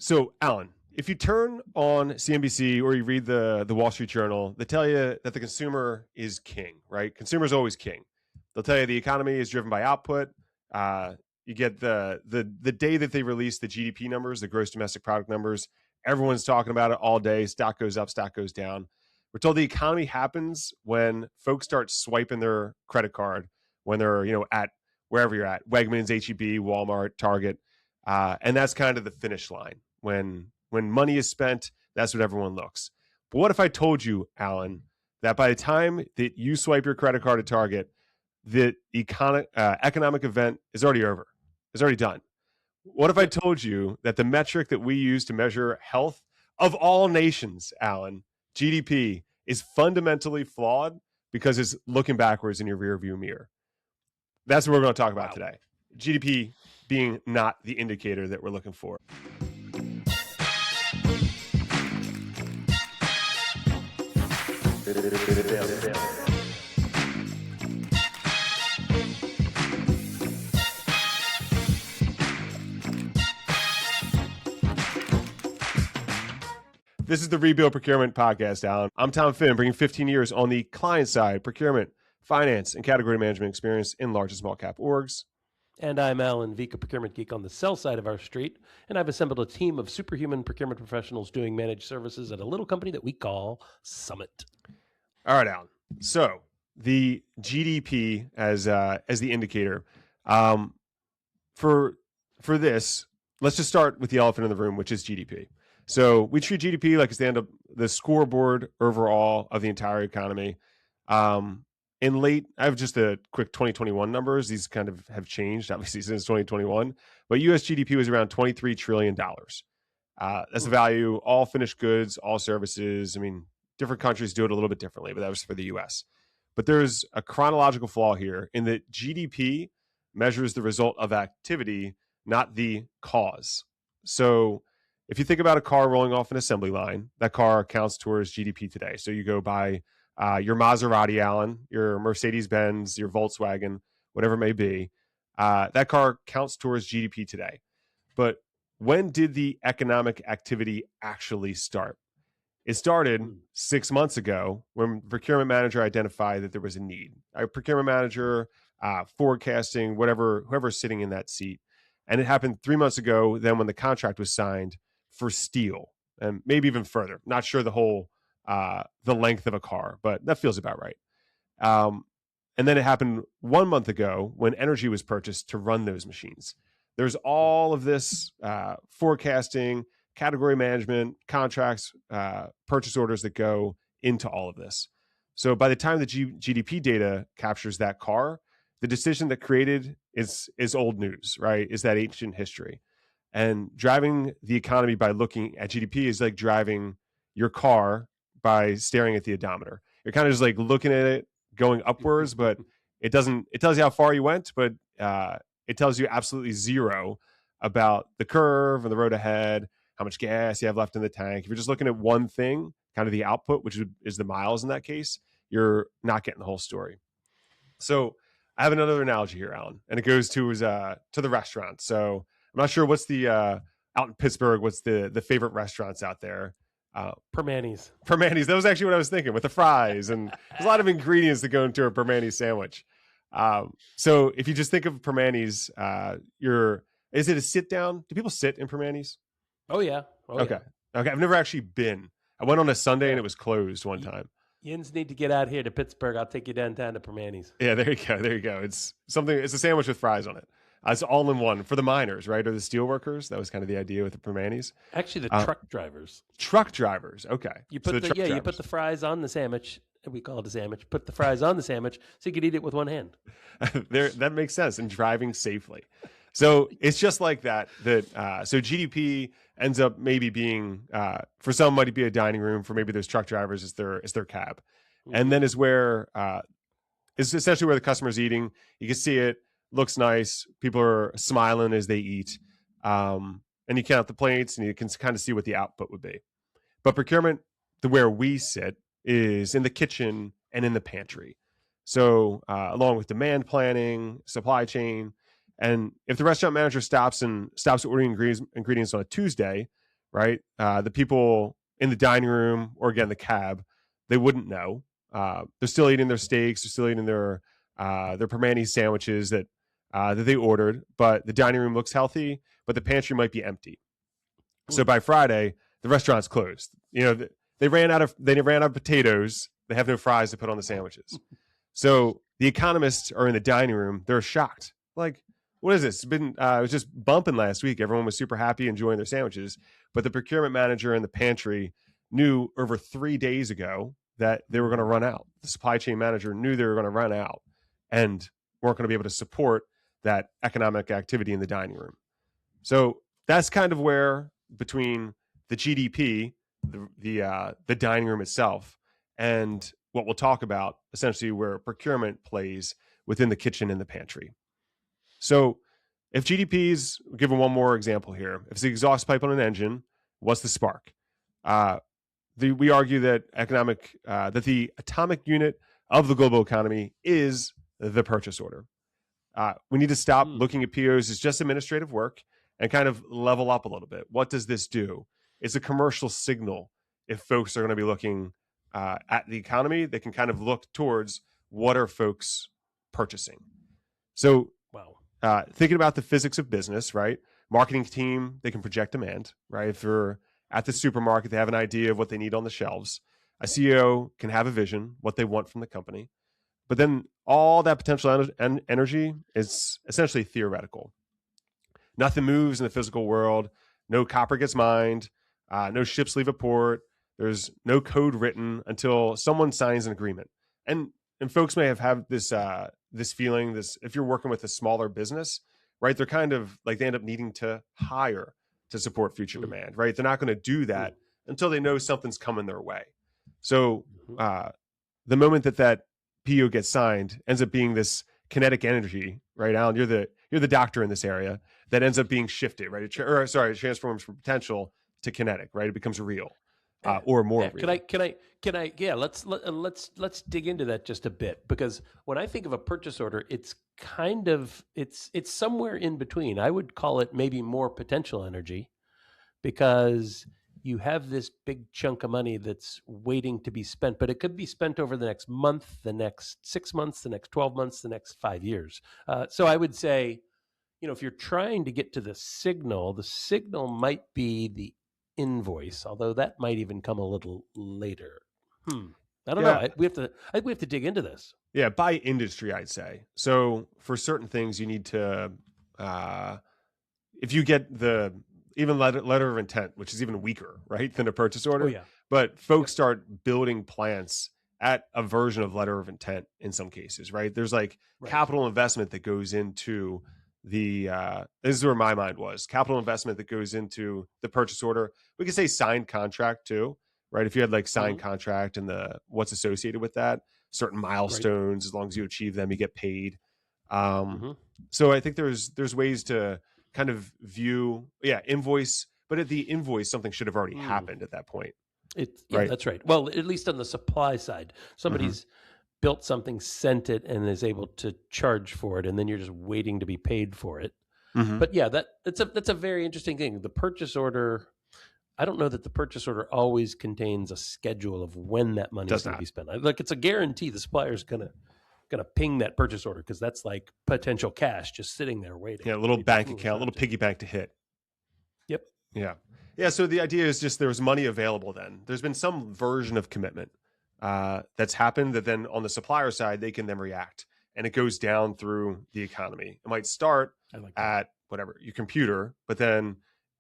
So, Alan, if you turn on CNBC or you read the Wall Street Journal, they tell you that the consumer is king, right? Consumer is always king. They'll tell you the economy is driven by output. You get the day that they release the GDP numbers, the gross domestic product numbers, everyone's talking about it all day. Stock goes up, stock goes down. We're told the economy happens when folks start swiping their credit card when they're at wherever you're at, Wegmans, HEB, Walmart, Target, and that's kind of the finish line. When money is spent, that's what everyone looks. But what if I told you, Alan, that by the time that you swipe your credit card at Target, the economic event is already over. It's already done. What if I told you that the metric that we use to measure health of all nations, Alan, GDP, is fundamentally flawed because it's looking backwards in your rearview mirror? That's what we're going to talk about today. GDP being not the indicator that we're looking for. This is the Rebuild Procurement podcast, Alan. I'm Tom Finn, bringing 15 years on the client side, procurement, finance, and category management experience in large and small cap orgs. And I'm Alan Vika, procurement geek on the sell side of our street, and I've assembled a team of superhuman procurement professionals doing managed services at a little company that we call Summit. All right, Alan. So the GDP as the indicator. For this, let's just start with the elephant in the room, which is GDP. So we treat GDP like it's the scoreboard overall of the entire economy. I have just a quick 2021 numbers. These kind of have changed, obviously, since 2021. But U.S. GDP was around $23 trillion. That's the value, all finished goods, all services. I mean, different countries do it a little bit differently, but that was for the U.S. But there's a chronological flaw here in that GDP measures the result of activity, not the cause. So if you think about a car rolling off an assembly line, that car counts towards GDP today. So you go buy your Maserati, Alan, your Mercedes-Benz, your Volkswagen, whatever it may be, that car counts towards GDP today. But when did the economic activity actually start? It started 6 months ago when the procurement manager identified that there was a need. A procurement manager, forecasting, whoever's sitting in that seat. And it happened 3 months ago then when the contract was signed for steel, and maybe even further. Not sure the length of a car, but that feels about right. And then it happened 1 month ago when energy was purchased to run those machines. There's all of this forecasting, category management, contracts, purchase orders that go into all of this. So by the time the GDP data captures that car, the decision that created is old news, right? Is that ancient history. And driving the economy by looking at GDP is like driving your car by staring at the odometer. You're kind of just like looking at it going upwards, but it tells you how far you went, but it tells you absolutely zero about the curve and the road ahead, how much gas you have left in the tank. If you're just looking at one thing, kind of the output, which is the miles in that case, you're not getting the whole story. So I have another analogy here, Alan, and it goes to the restaurant. So I'm not sure what's the out in Pittsburgh, what's the favorite restaurants out there. Permanis. That was actually what I was thinking, with the fries, and there's a lot of ingredients that go into a Permani sandwich. So if you just think of Permanis, is it a sit down? Do people sit in Permanis? Oh yeah. Okay. I've never actually been. I went on a Sunday and it was closed one time. Yins need to get out here to Pittsburgh. I'll take you downtown to Permanis. Yeah, there you go. It's a sandwich with fries on it. It's all in one for the miners, right? Or the steel workers. That was kind of the idea with the Permanis. Actually, the truck drivers. Truck drivers. Okay. You put you put the fries on the sandwich. We call it a sandwich. Put the fries on the sandwich so you could eat it with one hand. That makes sense. And driving safely. So it's just like that. So GDP ends up maybe being for some might be a dining room. For maybe those truck drivers, it's their cab, and then is essentially where the customer's eating. You can see it. Looks nice. People are smiling as they eat. And you count the plates and you can kind of see what the output would be. But procurement, where we sit, is in the kitchen and in the pantry. So along with demand planning, supply chain. And if the restaurant manager stops ordering ingredients on a Tuesday, right? The people in the dining room, or again the cab, they wouldn't know. They're still eating their steaks, they're still eating their permane sandwiches that they ordered, but the dining room looks healthy, but the pantry might be empty. So by Friday, the restaurant's closed. They ran out of potatoes. They have no fries to put on the sandwiches. So the economists are in the dining room. They're shocked. Like, what is this? It was just bumping last week. Everyone was super happy, enjoying their sandwiches. But the procurement manager in the pantry knew over 3 days ago that they were going to run out. The supply chain manager knew they were going to run out and weren't going to be able to support that economic activity in the dining room. So that's kind of where, between the GDP, the dining room itself, and what we'll talk about, essentially where procurement plays within the kitchen and the pantry. So if GDP's, given one more example here, if it's the exhaust pipe on an engine, what's the spark? We argue that that the atomic unit of the global economy is the purchase order. We need to stop looking at POs as just administrative work and kind of level up a little bit. What does this do? It's a commercial signal. If folks are going to be looking at the economy, they can kind of look towards what are folks purchasing. So thinking about the physics of business, right? Marketing team, they can project demand, right? If they're at the supermarket, they have an idea of what they need on the shelves. A CEO can have a vision, what they want from the company. But then all that potential energy is essentially theoretical. Nothing moves in the physical world. No copper gets mined. No ships leave a port. There's no code written until someone signs an agreement. And folks may have this feeling, if you're working with a smaller business, right? They're kind of like, they end up needing to hire to support future demand, right? They're not going to do that until they know something's coming their way. So the moment that PO gets signed ends up being this kinetic energy, right? Alan, you're the doctor in this area, that ends up being shifted, right? It transforms from potential to kinetic, right? It becomes real, or more real. Can I? Yeah, let's dig into that just a bit, because when I think of a purchase order, it's it's somewhere in between. I would call it maybe more potential energy, because you have this big chunk of money that's waiting to be spent, but it could be spent over the next month, the next 6 months, the next 12 months, the next 5 years. So I would say, if you're trying to get to the signal might be the invoice, although that might even come a little later. I don't know. We have to dig into this. Yeah, by industry, I'd say. So for certain things, you need to, if you get the even letter of intent, which is even weaker, right, than a purchase order. Oh, yeah. But folks start building plants at a version of letter of intent in some cases, right? There's capital investment that goes into this is where my mind was. Capital investment that goes into the purchase order. We could say signed contract too, right? If you had signed contract and what's associated with that, certain milestones, as long as you achieve them, you get paid. So I think there's ways to kind of view, invoice, but at the invoice, something should have already happened at that point. Right? That's right. Well, at least on the supply side, somebody's built something, sent it, and is able to charge for it, and then you're just waiting to be paid for it. But yeah, that's a very interesting thing. The purchase order, I don't know that the purchase order always contains a schedule of when that money is going to be spent. It's a guarantee the supplier's gonna ping that purchase order, because that's like potential cash just sitting there waiting. Yeah, a little bank account, little piggy bank to hit. Yep. Yeah. So the idea is just there was money available then. There's been some version of commitment that's happened that then on the supplier side, they can then react. And it goes down through the economy. It might start at whatever, your computer, but then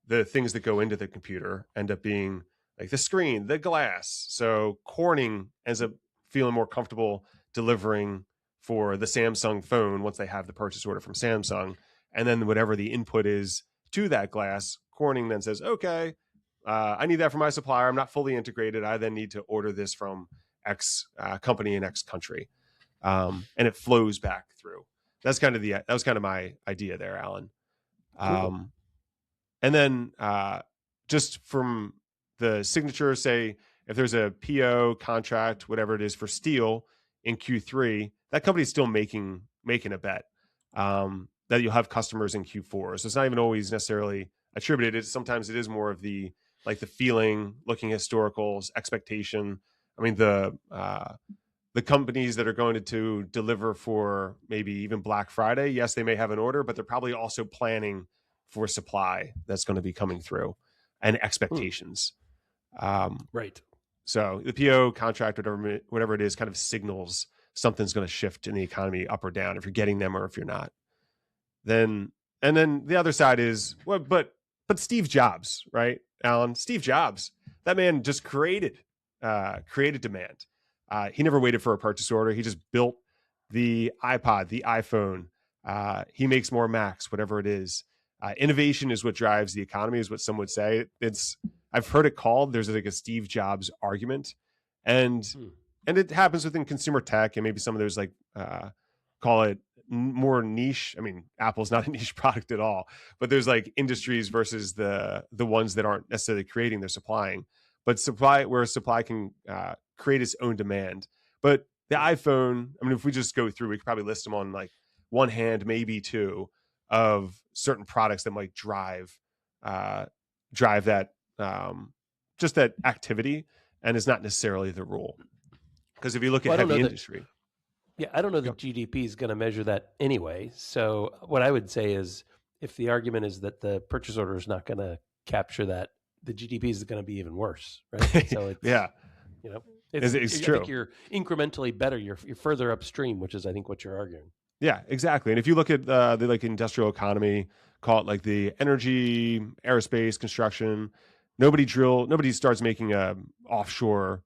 the things that go into the computer end up being like the screen, the glass. So Corning ends up feeling more comfortable delivering for the Samsung phone once they have the purchase order from Samsung. And then whatever the input is to that glass, Corning then says, okay, I need that from my supplier. I'm not fully integrated. I then need to order this from X company in X country. And it flows back through. That was kind of my idea there, Alan. Cool. And then just from the signature, say if there's a PO contract, whatever it is for steel in Q3, that company's still making a bet that you'll have customers in Q4. So it's not even always necessarily attributed. Sometimes it is more of the like the feeling, looking at historicals, expectation. I mean, the companies that are going to deliver for maybe even Black Friday, yes, they may have an order, but they're probably also planning for supply that's going to be coming through and Hmm. expectations. Um, Right. so the PO contract, whatever it is, kind of signals something's going to shift in the economy up or down if you're getting them or if you're not. Then and then the other side is well, but Steve Jobs, right, Alan? Steve Jobs, that man just created demand. He never waited for a purchase order. He just built the iPod, the iPhone. He makes more Macs, whatever it is. Innovation is what drives the economy, is what some would say. It's I've heard it called. There's like a Steve Jobs argument, and Hmm. and it happens within consumer tech and maybe some of those like call it more niche. I mean, Apple's not a niche product at all, but there's like industries versus the ones that aren't necessarily creating, they're supplying. But supply where supply can create its own demand. But the Yep. iPhone, I mean, if we just go through, we could probably list them on like one hand, maybe two, of certain products that might drive that just that activity, and is not necessarily the rule. Because if you look at Well, I don't heavy know that. industry, Yeah, I don't know go. that GDP is going to measure that anyway. So what I would say is, if the argument is that the purchase order is not going to capture that, the GDP is going to be even worse, right? So Yeah, you know, it's I think true. you're incrementally better. You're further upstream, which is I think what you're arguing. Yeah, exactly. And if you look at the like industrial economy, call it like the energy, aerospace, construction, nobody starts making a offshore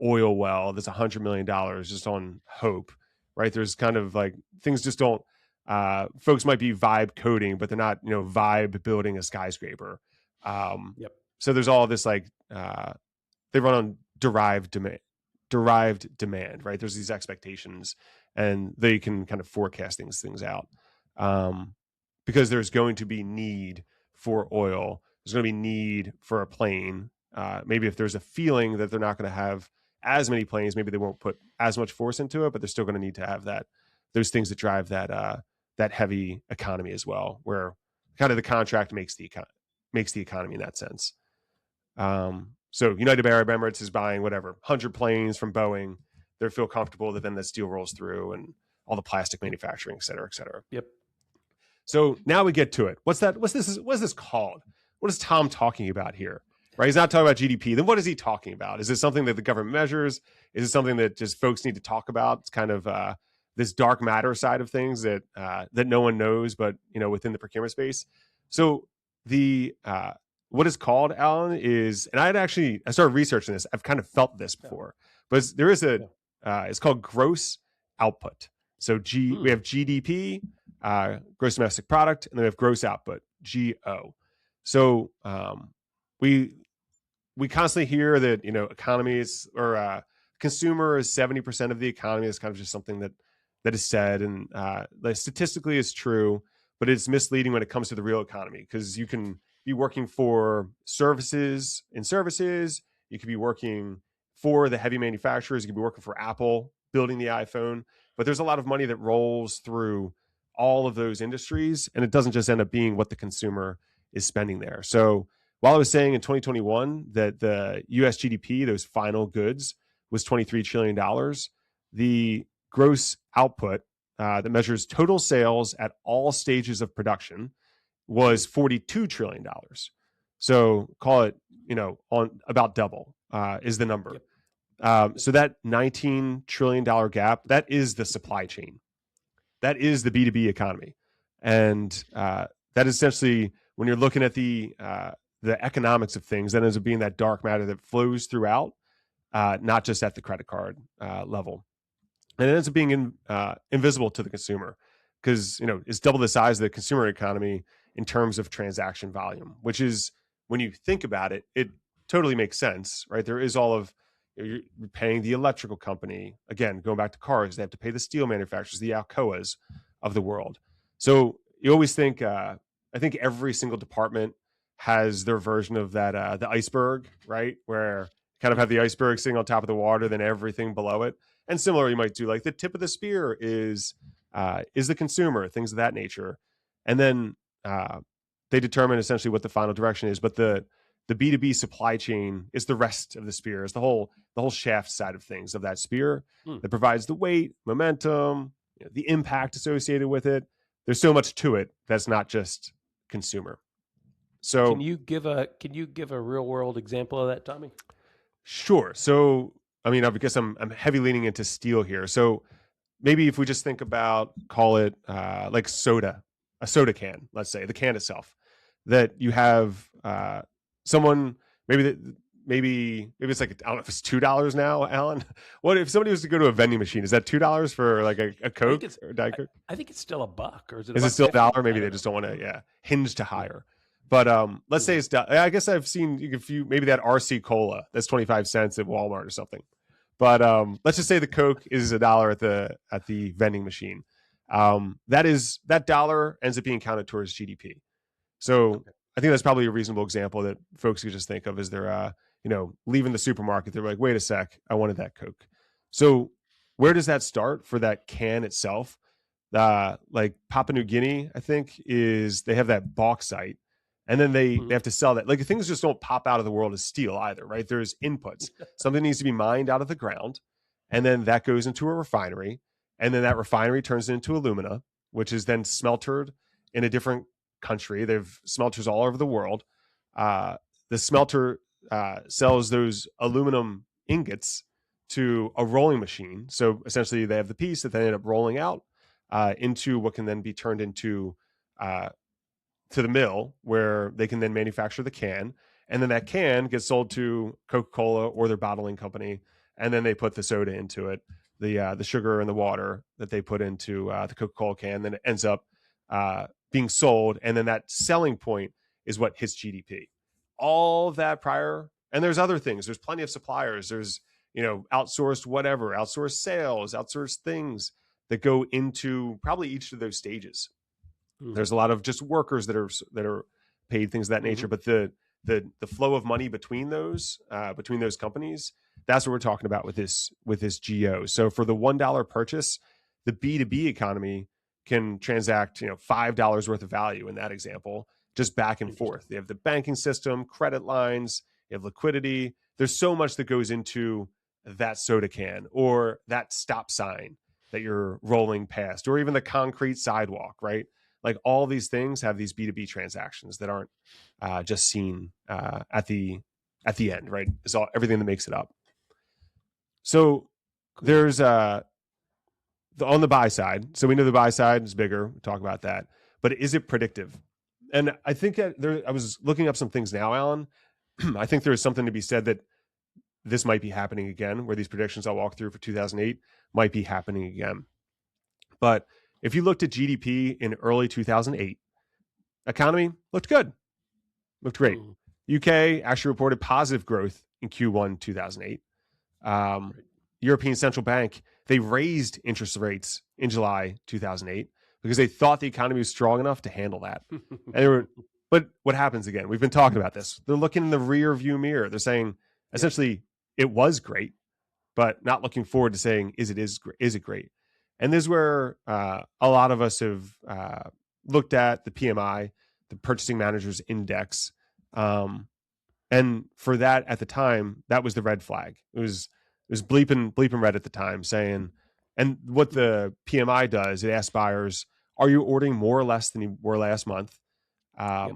oil well that's $100 million just on hope, right? There's kind of like things just don't. Folks might be vibe coding, but they're not, vibe building a skyscraper. Um, Yep. so there's all this like they run on derived demand, right? There's these expectations, and they can kind of forecast things out, um, because there's going to be need for oil. There's going to be need for a plane. Maybe if there's a feeling that they're not going to have as many planes, maybe they won't put as much force into it, but they're still going to need to have those things that drive that heavy economy as well, where kind of the contract makes the economy in that sense. So United Arab Emirates is buying whatever 100 planes from Boeing. They feel comfortable that then the steel rolls through and all the plastic Yep. manufacturing, et cetera, et cetera. Yep. So now we get to it. What's that? What's this called? What is Tom talking about here? Right? He's not talking about GDP. Then what is he talking about? Is it something that the government measures? Is it something that just folks need to talk about? It's kind of this dark matter side of things that no one knows, but within the procurement space. So the what is called, Alan, is, and I started researching this. I've kind of felt this Yeah. before, but there is Yeah. it's called gross output. So we Hmm. have GDP, gross domestic product, and then we have gross output, GO. So we constantly hear that economies or consumer is 70% of the economy. It's kind of just something that is said, and statistically is true, but it's misleading when it comes to the real economy, because you can be working for services. You could be working for the heavy manufacturers. You could be working for Apple building the iPhone, but there's a lot of money that rolls through all of those industries, and it doesn't just end up being what the consumer is spending there. So while I was saying in 2021 that the US GDP, those final goods, was $23 trillion, the gross output that measures total sales at all stages of production Hmm. was $42 trillion. So call it, on about double is the number. Yep. Yep. So that $19 trillion gap, that is the supply chain. That is the B2B economy. And that is essentially, when you're looking at the economics of things, that ends up being that dark matter that flows throughout, not just at the credit card level. And it ends up being invisible to the consumer, because it's double the size of the consumer economy in terms of transaction volume, which is, when you think about it, it totally makes sense, right? There is all of, you're paying the electrical company, again, going back to cars, they have to pay the steel manufacturers, the Alcoas of the world. So you always think, I think every single department has their version of that, the iceberg, right? Where you kind of have the iceberg sitting on top of the water, then everything below it. And similar, you might do like the tip of the spear is the consumer, things of that nature, and then they determine essentially what the final direction is. But the B2B supply chain is the rest of the spear, is the whole shaft side of things of that spear Hmm. that provides the weight, momentum, the impact associated with it. There's so much to it that's not just consumer. Can So you give a real world example of that, Tommy? sure. So I mean, I guess I'm heavy leaning into steel here. So maybe if we just think about, call it like soda, a soda can, let's say the can itself, that you have someone maybe that maybe it's like, I don't know if it's $2 now, Alan. What if somebody was to go to a vending machine? Is that $2 for like a I think Coke it's or a Diet Coke? I think it's still a buck, or is it a Is it buck still a 50? dollar? Maybe I they don't just know. don't want to, Mhm. hinge to Mhm. higher. But let's say Mhm. it's. I guess I've seen a few, maybe that RC Cola that's 25 cents at Walmart or something. But let's just say the Coke is $1 at the vending machine. That dollar ends up being counted towards GDP. So Okay. I think that's probably a reasonable example that folks could just think of as they're leaving the supermarket. They're like, wait a sec, I wanted that Coke. So where does that start for that can itself? Like Papua New Guinea, I think, is they have that bauxite, and then they Mhm. have to sell that. Like things just don't pop out of the world as steel either, right? There's inputs. Something needs to be mined out of the ground, and then that goes into a refinery, and then that refinery turns into alumina, which is then smeltered in a different country. They've smelters all over the world. Uh, the smelter sells those aluminum ingots to a rolling machine. So essentially, they have the piece that they end up rolling out into what can then be turned into uh, to the mill where they can then manufacture the can, and then that can gets sold to Coca-Cola or their bottling company, and then they put the soda into it, the sugar and the water that they put into the Coca-Cola can, then it ends up being sold, and then that selling point is what hits GDP. All of that prior, and there's other things. There's plenty of suppliers. There's outsourced whatever, outsourced sales, outsourced things that go into probably each of those stages. Mhm. There's a lot of just workers that are paid, things of that nature, Mhm. but the flow of money between those companies, that's what we're talking about with this GO. So for the $1 purchase, the B2B economy can transact $5 worth of value in that example, just back and Interesting. forth. They have the banking system, credit lines, you have liquidity. There's so much that goes into that soda can or that stop sign that you're rolling past, or even the concrete sidewalk, right? Like all these things have these B2B transactions that aren't just seen at the end, right? It's all everything that makes it up. So Cool. there's on the buy side. So we know the buy side is bigger. We talk about that, but is it predictive? And I think that I was looking up some things now, Alan. I think there is something to be said that this might be happening again, where these predictions I'll walk through for 2008 might be happening again. But if you looked at GDP in early 2008, economy looked good, looked great. Mhm. UK actually reported positive growth in Q1 2008. Um, Right. European Central Bank, they raised interest rates in July 2008 because they thought the economy was strong enough to handle that. And they were, but what happens again? We've been talking about this. They're looking in the rear view mirror. They're saying Yep. essentially it was great, but not looking forward to saying is it great? And this is where a lot of us have looked at the PMI, the Purchasing Managers Index, and for that at the time, that was the red flag. It was bleeping red at the time, saying, and what Mhm. the PMI does, it asks buyers, are you ordering more or less than you were last month? Yep.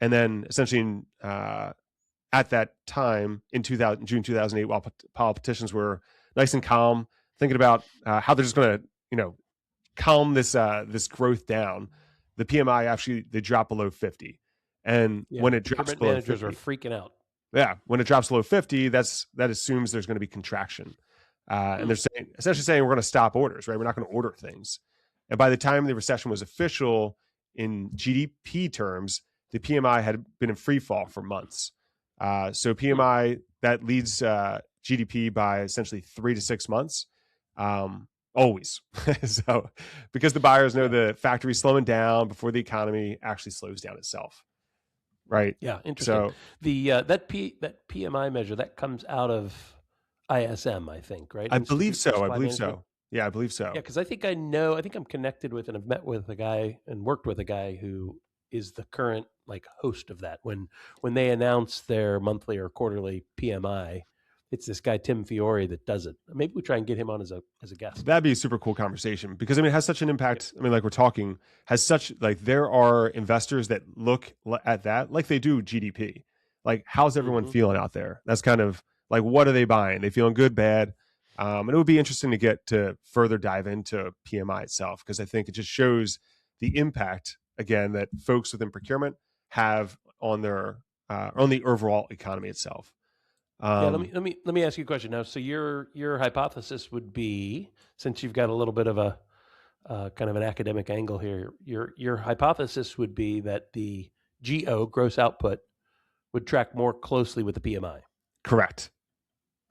And then essentially at that time in June 2008, while politicians were nice and calm, thinking about how they're just going to calm this growth down, the PMI actually they drop below 50, and Yeah. when it drops Procurement below managers are 50, freaking out. yeah, when it drops below 50, that assumes there's going to be contraction, and Hmm. they're essentially saying we're going to stop orders, right? We're not going to order things, and by the time the recession was official in GDP terms, the PMI had been in free fall for months. So Hmm. PMI that leads GDP by essentially 3 to 6 months, always. So because the buyers know Yeah. the factory's slowing down before the economy actually slows down itself, right? Yeah. Interesting. So That PMI measure that comes out of ISM, I think, right? I believe Institute for so. I Supply believe Management. so. Yeah, I believe Yeah, so. because I think I know. I think I'm connected with and have met with a guy and worked with a guy who is the current. like host of that. When they announce their monthly or quarterly PMI, it's this guy Tim Fiore that does it. Maybe we try and get him on as a guest. That'd be a super cool conversation because I mean, it has such an Yep. impact. I mean, like we're talking, has such like there are investors that look at that like they do GDP. Like, how's everyone feeling out there? That's kind of like, what are they buying? They feeling good, bad? And it would be interesting to get to further dive into PMI itself because I think it just shows the impact again that folks within procurement have on their on the overall economy itself. Yeah, let me ask you a question now. So your hypothesis would be, since you've got a little bit of a kind of an academic angle here, your hypothesis would be that the GO, gross output, would track more closely with the PMI. Correct.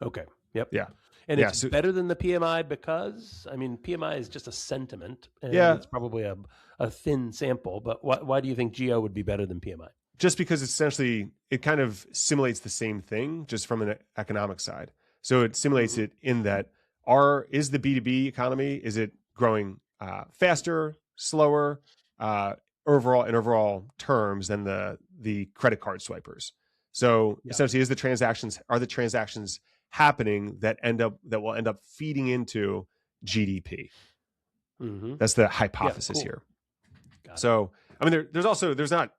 Okay. Yep. Yeah. And Yeah, it's so- better than the PMI because, I mean, PMI is just a sentiment, and Yeah. it's probably a thin sample. But why do you think GO would be better than PMI? Just because it's essentially it kind of simulates the same thing just from an economic side. So it simulates it in that is the B2B economy, is it growing faster, slower, overall terms than the credit card swipers. So essentially are the transactions happening that will end up feeding into GDP? That's the hypothesis here. So I mean there's not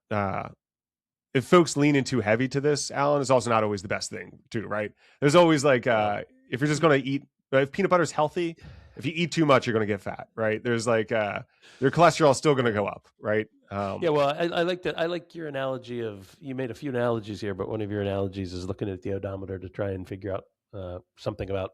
if folks lean in too heavy to this, Alan, is also not always the best thing too, right? There's always like, if you're just going to eat, if peanut butter is healthy, if you eat too much, you're going to get fat, right? There's like, your cholesterol is still going to go up, right? Yeah, well, I like that. I like your analogy of, you made a few analogies here, but one of your analogies is looking at the odometer to try and figure out something about,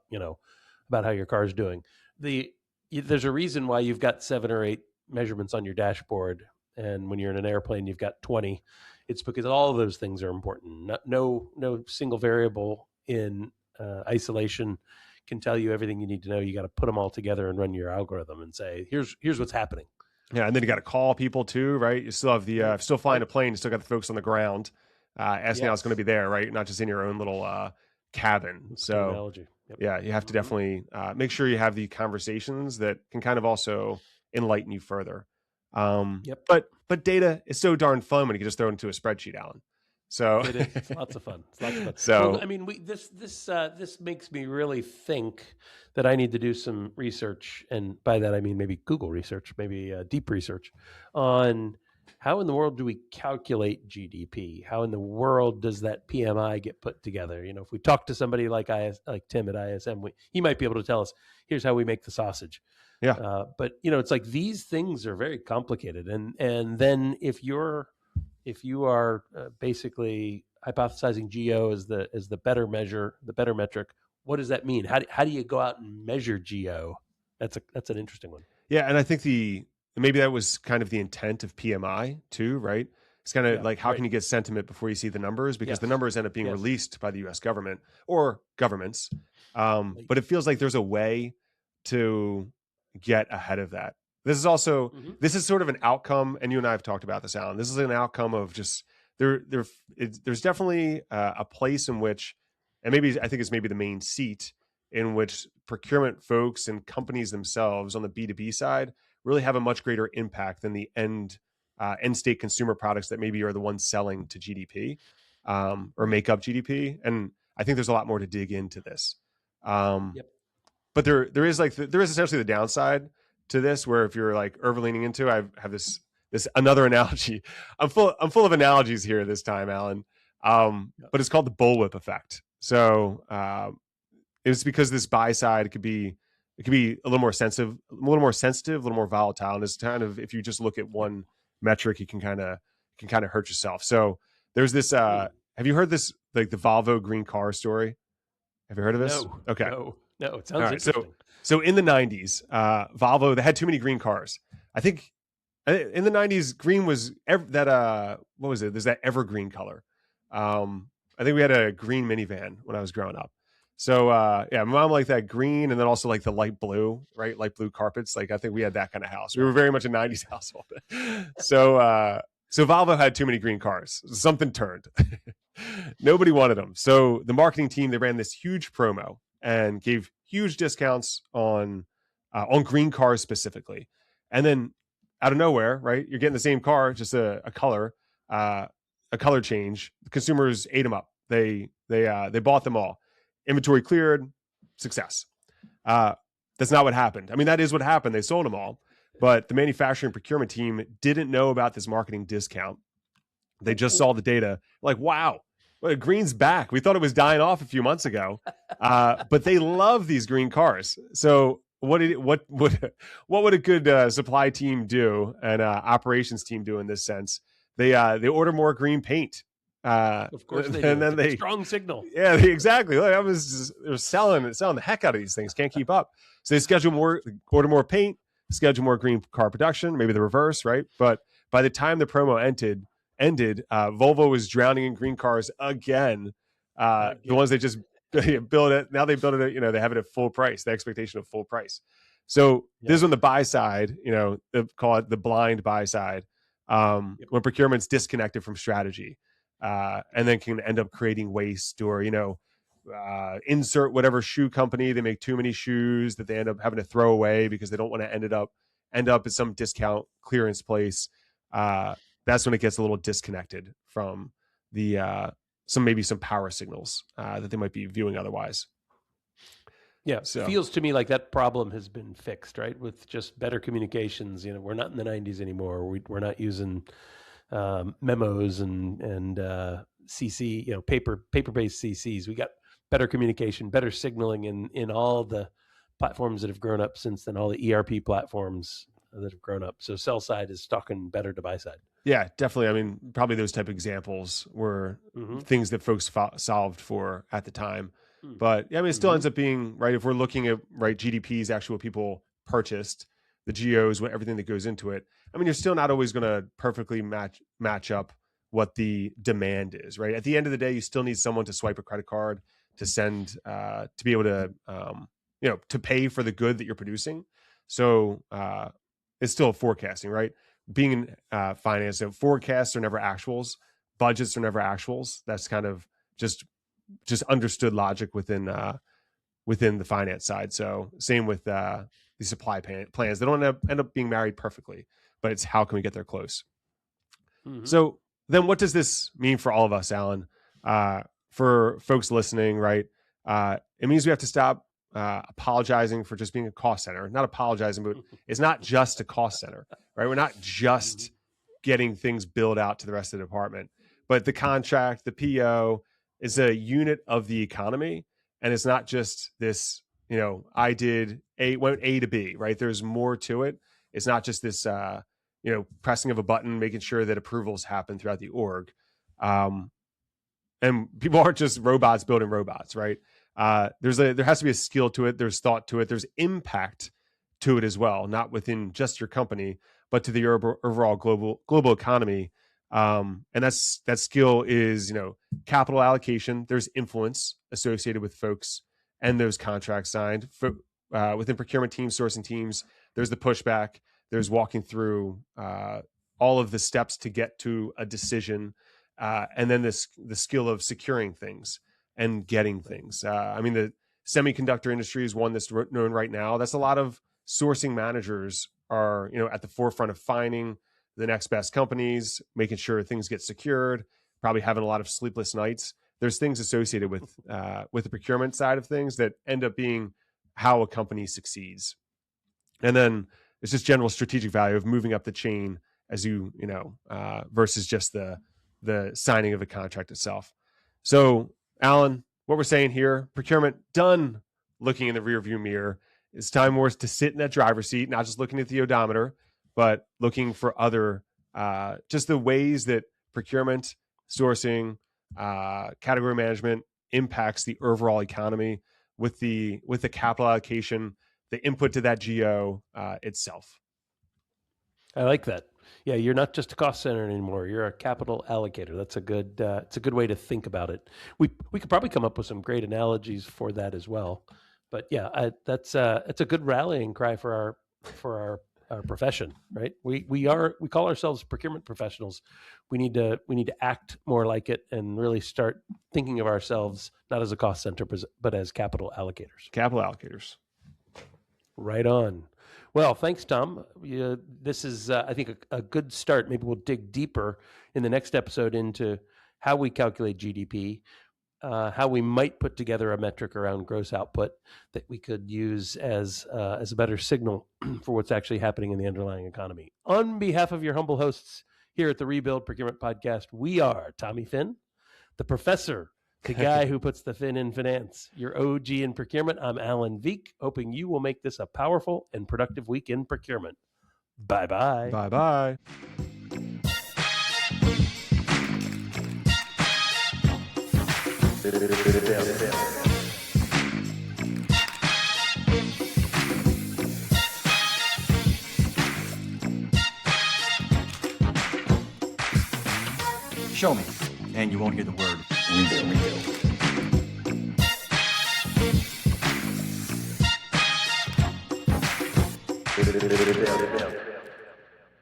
about how your car is doing. There's a reason why you've got 7 or 8 measurements on your dashboard, and when you're in an airplane, you've got 20. It's because all of those things are important. No single variable in isolation can tell you everything you need to know. You got to put them all together and run your algorithm and say, here's what's happening. Yeah, and then you got to call people too, right? You still have the still flying a plane. You still got the folks on the ground asking how it's going to be there, right? Not just in your own little cabin. That's so analogy. Yep. Yeah, you have to definitely make sure you have the conversations that can kind of also enlighten you further. But data is so darn fun when you can just throw it into a spreadsheet, Alan. So it is. It's lots of fun. It's lots of fun. So I mean, this makes me really think that I need to do some research, and by that I mean maybe Google research, maybe deep research on how in the world do we calculate GDP? How in the world does that PMI get put together? If we talk to somebody like Tim at ISM, he might be able to tell us, here's how we make the sausage. Yeah. But it's like these things are very complicated, and then if you are basically hypothesizing GO as the better measure, the better metric, what does that mean? How do you go out and measure GO? That's an interesting one. Yeah, and I think maybe that was kind of the intent of PMI too, right? It's kind of like how can you get sentiment before you see the numbers, because the numbers end up being released by the U.S. government or governments. But it feels like there's a way to get ahead of that. This is also this is sort of an outcome, and you and I have talked about this, Alan. This is an outcome of just there's definitely a place in which, and maybe I think it's maybe the main seat in which procurement folks and companies themselves on the B2B side really have a much greater impact than the end state consumer products that maybe are the ones selling to GDP or make up GDP. And I think there's a lot more to dig into this. But there is essentially the downside to this, where if you're like overleaning into, I have this another analogy. I'm full of analogies here this time, Alan. But it's called the Bullwhip Effect. So it's because this buy side could be a little more sensitive, a little more volatile. And it's kind of, if you just look at one metric, you can kind of hurt yourself. So there's this. Have you heard this, like the Volvo green car story? Have you heard of this? No. Okay. No, it sounds interesting. So in the 90s, Volvo, they had too many green cars. I think in the 90s, green was what was it? There's that evergreen color. I think we had a green minivan when I was growing up. So my mom liked that green, and then also like the light blue, right? Light blue carpets. Like I think we had that kind of house. We were very much a 90s household. So Volvo had too many green cars. Something turned. Nobody wanted them. So the marketing team, they ran this huge promo and gave huge discounts on green cars specifically. And then out of nowhere, right, you're getting the same car, just a color. a color change, the consumers ate them up. They bought them all. Inventory cleared, success. That's not what happened. I mean, that is what happened. They sold them all, but the manufacturing procurement team didn't know about this marketing discount. They just saw the data, like, wow, well, green's back. We thought it was dying off a few months ago, but they love these green cars. So what would a good supply team do and operations team do in this sense? They order more green paint. Of course they do. And then they strong signal. Yeah, exactly. Like, they're selling the heck out of these things. Can't keep up. So they order more paint, schedule more green car production. Maybe the reverse, right? But by the time the promo ended, Volvo was drowning in green cars again. The ones they just build it. Now they build it. They have it at full price. The expectation of full price. So this is on the buy side. They call it the blind buy side. When procurement's disconnected from strategy, and then can end up creating waste, or insert whatever shoe company, they make too many shoes that they end up having to throw away because they don't want to end up at some discount clearance place. That's when it gets a little disconnected from the some power signals that they might be viewing otherwise. Yeah, so feels to me like that problem has been fixed, right? With just better communications. We're not in the 90s anymore. We're not using memos and CC, paper-based CCs. We got better communication, better signaling in all the platforms that have grown up since then, all the ERP platforms that have grown up. So sell side is talking better to buy side. Yeah, definitely. I mean, probably those type of examples were things that folks solved for at the time. But yeah, I mean, it still ends up being, right, if we're looking at, right, GDPs, actually what people purchased, the GOs, everything that goes into it. I mean, you're still not always going to perfectly match up what the demand is, right? At the end of the day, you still need someone to swipe a credit card to send, to be able to, to pay for the good that you're producing. So it's still forecasting, right? Being in finance, so forecasts are never actuals, budgets are never actuals. That's kind of just understood logic within the finance side. So same with the supply plans. They don't end up being married perfectly, but it's how can we get there close. So then what does this mean for all of us, Alan? For folks listening, right? It means we have to stop apologizing for just being a cost center. Not apologizing, but it's not just a cost center, right? We're not just getting things billed out to the rest of the department, but the contract, the PO is a unit of the economy. And it's not just this, I did went A to B, right? There's more to it. It's not just this, pressing of a button, making sure that approvals happen throughout the org. And people aren't just robots building robots, right? There has to be a skill to it. There's thought to it. There's impact to it as well, not within just your company, but to the overall global economy. And that skill is, capital allocation. There's influence associated with folks and those contracts signed within procurement teams, sourcing teams. There's the pushback. There's walking through all of the steps to get to a decision, and then the skill of securing things and getting things. I mean, the semiconductor industry is one that's known right now. That's a lot of sourcing managers are, at the forefront of finding the next best companies, making sure things get secured, probably having a lot of sleepless nights. There's things associated with the procurement side of things that end up being how a company succeeds. And then it's just general strategic value of moving up the chain as versus just the signing of a contract itself. So, Alan, what we're saying here, procurement done looking in the rearview mirror. It's time for us to sit in that driver's seat, not just looking at the odometer, but looking for other, just the ways that procurement, sourcing, category management impacts the overall economy with the capital allocation, the input to that GO itself. I like that. Yeah, you're not just a cost center anymore. You're a capital allocator. That's a good. It's a good way to think about it. We could probably come up with some great analogies for that as well. But yeah, it's a good rallying cry for our profession, right? We call ourselves procurement professionals. We need to act more like it and really start thinking of ourselves not as a cost center, but as capital allocators. Capital allocators. Right on. Well, thanks, Tom. This is, I think, a good start. Maybe we'll dig deeper in the next episode into how we calculate GDP, how we might put together a metric around gross output that we could use as a better signal for what's actually happening in the underlying economy. On behalf of your humble hosts here at the Rebuild Procurement Podcast, we are Tommy Finn, the professor, the guy who puts the fin in finance, your OG in procurement. I'm Alan Veek, hoping you will make this a powerful and productive week in procurement. Bye-bye. Bye-bye. Show me, and you won't hear the word rebuild.